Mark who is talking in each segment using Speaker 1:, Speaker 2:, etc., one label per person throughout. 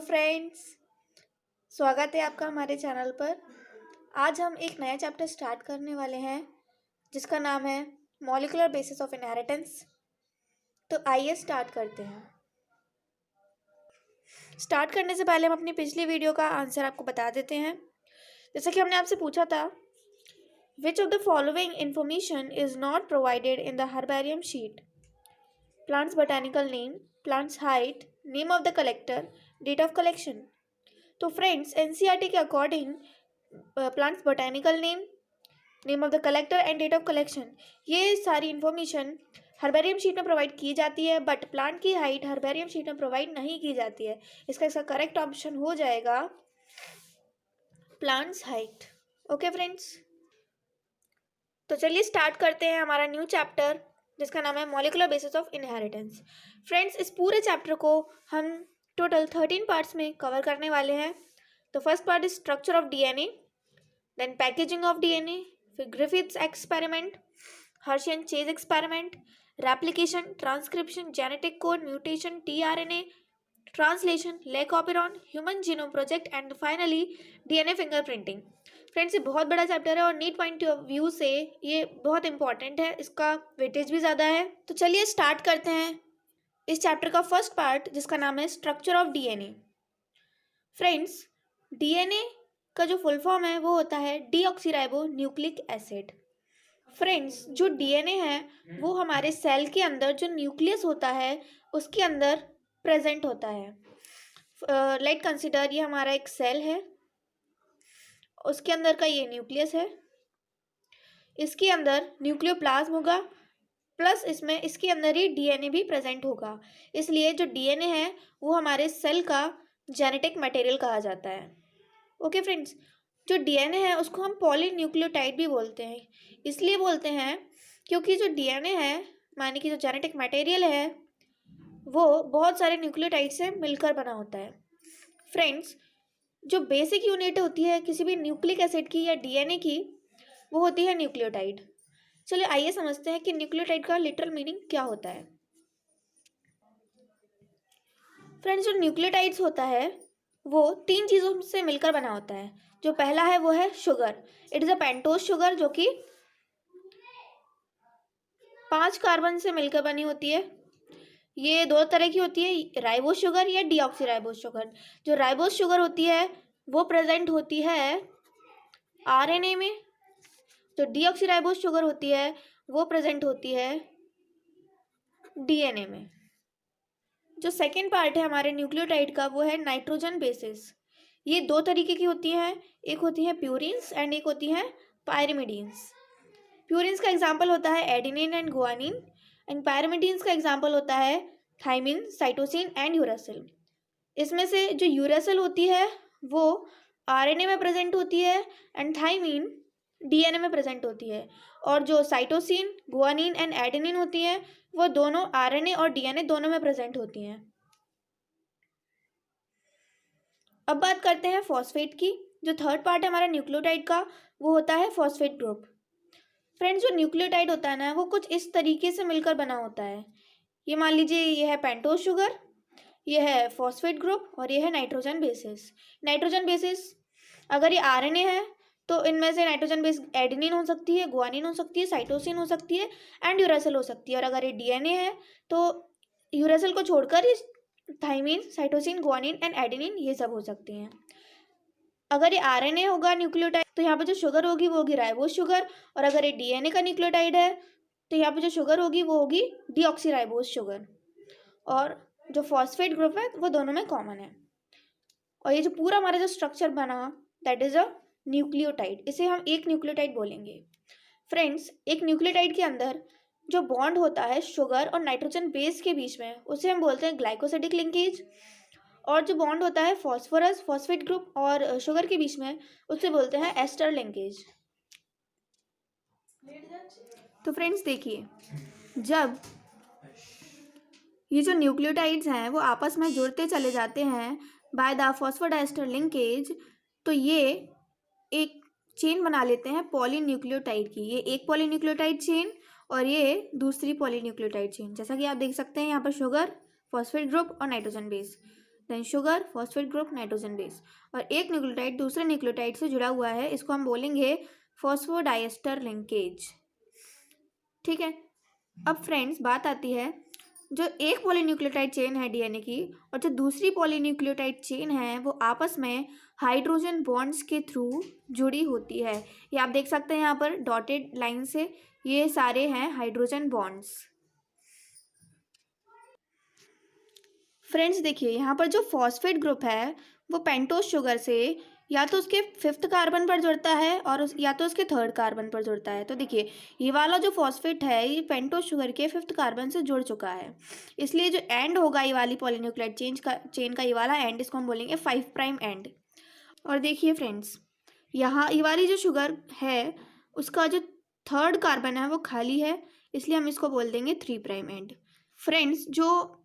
Speaker 1: Friends, स्वागत है आपका हमारे चैनल पर। आज हम एक नया चैप्टर स्टार्ट करने वाले हैं जिसका नाम है मॉलिक्यूलर बेसिस ऑफ इनहेरिटेंस। तो आइए स्टार्ट करते हैं। स्टार्ट करने से पहले हम अपनी पिछली वीडियो का आंसर आपको बता देते हैं। जैसा कि हमने आपसे पूछा था, which of the following information is not provided in the herbarium sheet? Plants botanical name, plants height, name of the collector, date of collection. तो फ्रेंड्स, एनसीईआरटी के according plants botanical name, name of the collector and date of collection, ये सारी information herbarium sheet में provide की जाती है, but plant की height herbarium sheet में प्रोवाइड नहीं की जाती है। इसका करेक्ट ऑप्शन हो जाएगा प्लांट्स हाइट। ओके फ्रेंड्स, तो चलिए स्टार्ट करते हैं हमारा न्यू चैप्टर जिसका नाम है molecular basis of inheritance. Friends, इस पूरे चैप्टर को हम टोटल 13 पार्ट्स में कवर करने वाले हैं। तो first part is structure of DNA, then packaging of DNA, फिर Griffith's experiment, Hershey and Chase experiment, replication, transcription, genetic code, mutation, tRNA, translation, lac operon, human genome project and finally DNA fingerprinting. Friends, ये बहुत बड़ा chapter है और NEET point of view से ये बहुत important है, इसका वेटेज भी ज़्यादा है। तो चलिए स्टार्ट करते हैं इस चैप्टर का फर्स्ट पार्ट जिसका नाम है structure of DNA. Friends, DNA का जो फुल फॉर्म है वो होता है डीऑक्सीराइबो न्यूक्लिक एसिड। फ्रेंड्स, जो डीएनए है वो हमारे सेल के अंदर जो न्यूक्लियस होता है उसके अंदर प्रेजेंट होता है। लेट कंसिडर ये हमारा एक सेल है, उसके अंदर का ये न्यूक्लियस है, इसके अंदर न्यूक्लियोप्लाज्म होगा, प्लस इसमें इसके अंदर ही डीएनए भी प्रेजेंट होगा। इसलिए जो डीएनए है वो हमारे सेल का जेनेटिक मटेरियल कहा जाता है। ओके फ्रेंड्स, जो डीएनए है उसको हम पॉलीन्यूक्लियोटाइड भी बोलते हैं। इसलिए बोलते हैं क्योंकि जो डीएनए है, माने कि जो जेनेटिक मटेरियल है, वो बहुत सारे न्यूक्लियोटाइड से मिलकर बना होता है। फ्रेंड्स, जो बेसिक यूनिट होती है किसी भी न्यूक्लिक एसिड की या डीएनए की, वो होती है न्यूक्लियोटाइड। चलिए आइए समझते हैं कि न्यूक्लियोटाइड का लिटरल मीनिंग क्या होता है। फ्रेंड्स, जो न्यूक्लियोटाइड्स होता है वो 3 चीज़ों से मिलकर बना होता है। जो पहला है वो है sugar. It is a pentose sugar जो कि 5 कार्बन से मिलकर बनी होती है। ये 2 तरह की होती है, राइबोज शुगर या डीऑक्सीराइबोज शुगर। जो राइबोज शुगर होती है वो प्रेजेंट होती है आरएनए में, जो डीऑक्सीराइबोज शुगर होती है वो प्रेजेंट होती है डीएनए में। जो सेकेंड पार्ट है हमारे न्यूक्लियोटाइड का वो है नाइट्रोजन बेसिस। ये 2 तरीके की होती हैं, एक होती है प्यूरिन्स एंड एक होती है पायरिमिडीन्स। प्यूरिन्स का एग्जाम्पल होता है adenine and guanine, and pyrimidines का एग्जाम्पल होता है थाइमिन, साइटोसिन एंड यूरासिल। इसमें से जो यूरासिल होती है वो आरएनए में प्रेजेंट होती है एंड थाइमिन डीएनए में प्रेजेंट होती है, और जो साइटोसिन, गुआनिन एंड एडेनिन होती हैं वो दोनों आरएनए और डीएनए दोनों में प्रेजेंट होती हैं। अब बात करते हैं फॉस्फेट की। जो थर्ड पार्ट है हमारा न्यूक्लियोटाइड का वो होता है फॉस्फेट ग्रुप। फ्रेंड्स, जो न्यूक्लियोटाइड होता है ना वो कुछ इस तरीके से मिलकर बना होता है। ये मान लीजिए ये है पेंटोज शुगर, ये है फॉस्फेट ग्रुप और ये है नाइट्रोजन बेसिस। नाइट्रोजन बेसिस अगर ये आरएनए है तो इनमें से नाइट्रोजन बेस एडेनिन हो सकती है, गुआनिन हो सकती है, साइटोसिन हो सकती है एंड यूरासिल हो सकती है। और अगर ये डीएनए है तो यूरासिल को छोड़कर ये thymine, cytosine, guanine and adenine ये सब हो सकती हैं। अगर ये आरएनए होगा न्यूक्लियोटाइड तो यहाँ पे जो शुगर होगी वो होगी राइबोज शुगर, और अगर ये डीएनए का न्यूक्लियोटाइड है तो यहाँ पे जो शुगर होगी वो होगी डीऑक्सीराइबोज शुगर। और जो फॉस्फेट ग्रुप है वो दोनों में कॉमन है। और ये जो पूरा हमारा जो स्ट्रक्चर बना दैट इज अ न्यूक्लियोटाइड, इसे हम एक न्यूक्लियोटाइड बोलेंगे। फ्रेंड्स, एक न्यूक्लियोटाइड के अंदर जो बॉन्ड होता है शुगर और नाइट्रोजन बेस के बीच में उसे हम बोलते हैं ग्लाइकोसिडिक लिंकेज, और जो बॉन्ड होता है फॉस्फोरस, फॉस्फेट ग्रुप और शुगर के बीच में उसे बोलते हैं एस्टर लिंकेज। तो फ्रेंड्स देखिए, जब ये जो न्यूक्लियोटाइड्स हैं वो आपस में जुड़ते चले जाते हैं बाय द फॉस्फोडाइस्टर लिंकेज, तो ये एक चेन बना लेते हैं पॉलीन्यूक्लियोटाइड की। ये एक पॉलीन्यूक्लियोटाइड चेन और ये दूसरी पॉलीन्यूक्लियोटाइड चेन। जैसा कि आप देख सकते हैं यहाँ पर शुगर, फॉस्फेट ग्रुप और nitrogen base, then sugar, phosphate group, nitrogen base. और एक न्यूक्लियोटाइड दूसरे न्यूक्लियोटाइड से जुड़ा हुआ है, इसको हम बोलेंगे फॉस्फोडाइएस्टर लिंकेज। ठीक है। अब फ्रेंड्स बात आती है, जो एक पॉलीन्यूक्लियोटाइड चेन है डीएनए की और जो दूसरी पॉलीन्यूक्लियोटाइड चेन है वो आपस में हाइड्रोजन बॉन्ड्स के थ्रू जुड़ी होती है। ये आप देख सकते हैं यहाँ पर डॉटेड लाइन से, ये सारे हैं हाइड्रोजन बॉन्ड्स। फ्रेंड्स देखिए यहाँ पर जो फॉस्फेट ग्रुप है वो पेंटोज शुगर से या तो उसके 5th कार्बन पर जुड़ता है और या तो उसके 3rd कार्बन पर जुड़ता है। तो देखिए ये वाला जो फॉस्फेट है ये पेंटोज शुगर के 5th कार्बन से जुड़ चुका है, इसलिए जो एंड होगा ये वाली पॉलीन्यूक्लियोटाइड चेन का ये वाला एंड, इसको हम बोलेंगे 5' एंड। और देखिए फ्रेंड्स यहाँ ये वाली जो शुगर है उसका जो 3rd कार्बन है वो खाली है, इसलिए हम इसको बोल देंगे 3' एंड। फ्रेंड्स जो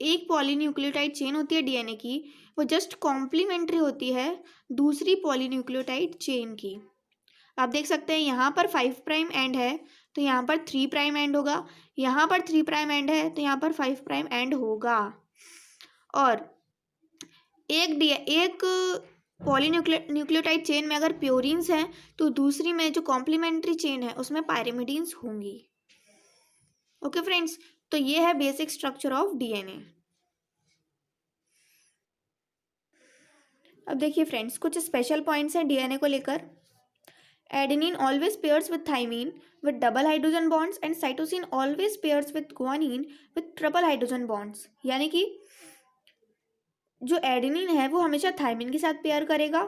Speaker 1: एक पॉलीन्यूक्लियोटाइड चेन होती है डीएनए की वो जस्ट कॉम्प्लीमेंट्री होती है दूसरी पॉलीन्यूक्लियोटाइड चेन की। आप देख सकते हैं यहाँ पर 5' एंड है तो यहाँ पर 3' एंड होगा, यहाँ पर 3' एंड है तो यहाँ पर 5' एंड होगा। और एक पॉलीन्यूक्लियोटाइड चेन में अगर प्योरीन्स हैं तो दूसरी में जो कॉम्प्लीमेंट्री चेन है उसमें पायरिमिडीन्स होंगी। ओके फ्रेंड्स, तो ये है बेसिक स्ट्रक्चर ऑफ डीएनए। अब देखिए फ्रेंड्स कुछ स्पेशल पॉइंट्स हैं डीएनए को लेकर। Adenine always pairs with thymine with double hydrogen bonds and cytosine always pairs with guanine with triple hydrogen bonds. यानी कि जो एडेनिन है वो हमेशा थाइमीन के साथ पेयर करेगा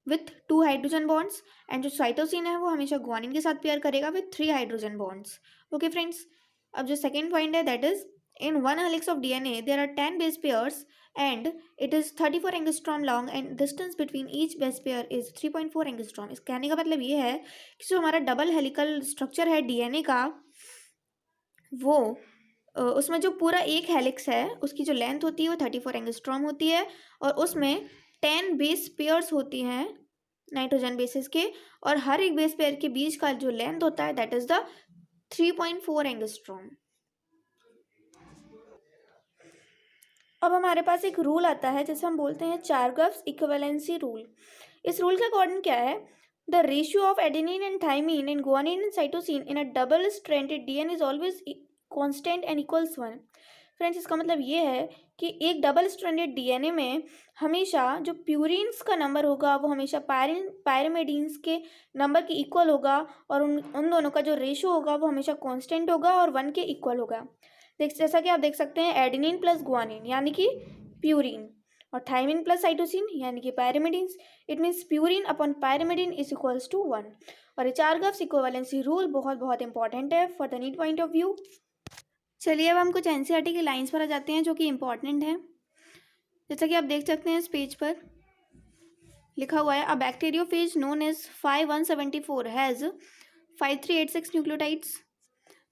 Speaker 1: विथ 2 हाइड्रोजन बॉन्ड्स एंड जो साइटोसिन है वो हमेशा गुआनिन के साथ पेयर करेगा with 3 hydrogen bonds. Okay friends, अब जो सेकेंड पॉइंट है that is in 1 helix of DNA there are 10 base pairs and it is 34 angstrom long and distance between each base pair is 3.4 angstrom. इस कहने का मतलब ये है कि जो हमारा डबल हेलिकल स्ट्रक्चर है डीएनए का वो उसमें जो पूरा एक हेलिक्स है उसकी जो लेंथ होती है वो 34 एंगस्ट्रॉम होती है और उसमें 10 बेस पेयर्स होती हैं नाइट्रोजन बेसिस के, और हर एक बेस पेयर के बीच का जो लेंथ होता है दैट इज द 3.4 एंगस्ट्रॉम। अब हमारे पास एक रूल आता है जिसे हम बोलते हैं चारगफ्स इक्विवेलेंसी रूल। इस रूल के अकॉर्डिंग क्या है, the ratio of adenine and thymine and guanine and cytosine in a double stranded DNA is always constant and equals 1। Friends इसका मतलब ये है कि एक डबल स्ट्रैंडेड डीएनए में हमेशा जो प्यूरिन्स का नंबर होगा वो हमेशा पायरिमिडीन्स के नंबर के इक्वल होगा और उन दोनों का जो रेशियो होगा वो हमेशा कांस्टेंट होगा और 1 के इक्वल होगा। जैसा कि आप देख सकते हैं एडेनिन प्लस गुआनिन यानी कि प्यूरिन और थाइमिन प्लस साइटोसिन यानी कि pyrimidines, it means purine upon pyrimidine is equals to 1। और ये चारगफ्स इक्विवेलेंसी रूल बहुत बहुत इंपॉर्टेंट है for the NEET point of view. चलिए अब हम कुछ एनसीईआरटी की लाइंस पर आ जाते हैं जो कि इंपॉर्टेंट है। जैसा कि आप देख सकते हैं इस पेज पर लिखा हुआ है a bacteriophage known as 5174 has 5386 nucleotides.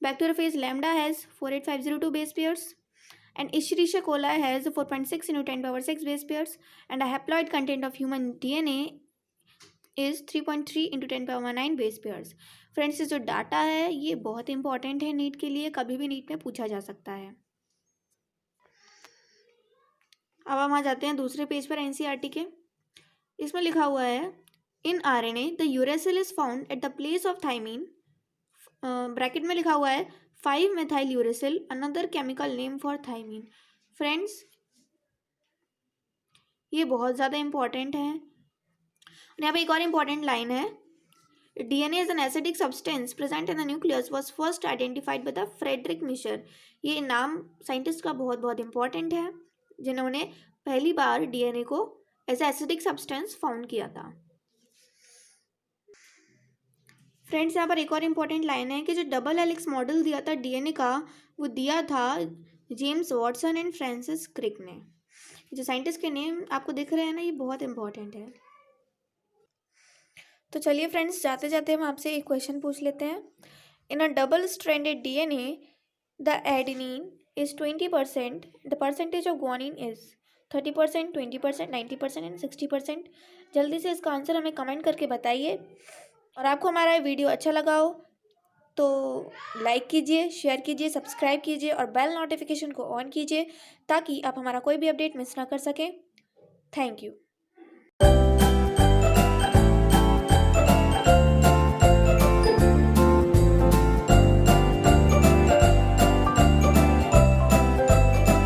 Speaker 1: Bacteriophage lambda has 48502 base pairs and Escherichia coli has 4.6 into 10 power 6 base pairs and a haploid content of human DNA is 3.3 into 10 power 9 base pairs। Friends ये जो data है ये बहुत important है NEET के लिए, कभी भी नीट में पूछा जा सकता है। अब हम आ जाते हैं दूसरे पेज पर एनसीईआरटी के। इसमें लिखा हुआ है in RNA the uracil is found at the place of thymine, bracket में लिखा हुआ है 5-methyl uracil another chemical name for thymine. Friends ये बहुत ज़्यादा इंपॉर्टेंट है। यहाँ पे एक और इम्पॉर्टेंट लाइन है DNA is an acidic substance present in the nucleus was first identified by the Friedrich Miescher. ये नाम साइंटिस्ट का बहुत बहुत इंपॉर्टेंट है जिन्होंने पहली बार डीएनए को एज एसिडिक सब्सटेंस फाउंड किया था। फ्रेंड्स यहाँ पर एक और इम्पॉर्टेंट लाइन है कि जो डबल हेलिक्स मॉडल दिया था डीएनए का वो दिया था James Watson and Francis Crick ने। जो साइंटिस्ट के नेम आपको दिख रहे हैं ना ये बहुत इंपॉर्टेंट है। तो चलिए फ्रेंड्स जाते जाते हम आपसे एक क्वेश्चन पूछ लेते हैं। In a double stranded DNA the adenine is 20%, the percentage of guanine is 30%, 20%, 90% and 60%। जल्दी से इसका आंसर हमें कमेंट करके बताइए। और आपको हमारा वीडियो अच्छा लगा हो तो लाइक कीजिए, शेयर कीजिए, सब्सक्राइब कीजिए और बेल नोटिफिकेशन को ऑन कीजिए ताकि आप हमारा कोई भी अपडेट मिस ना कर सकें। Thank you.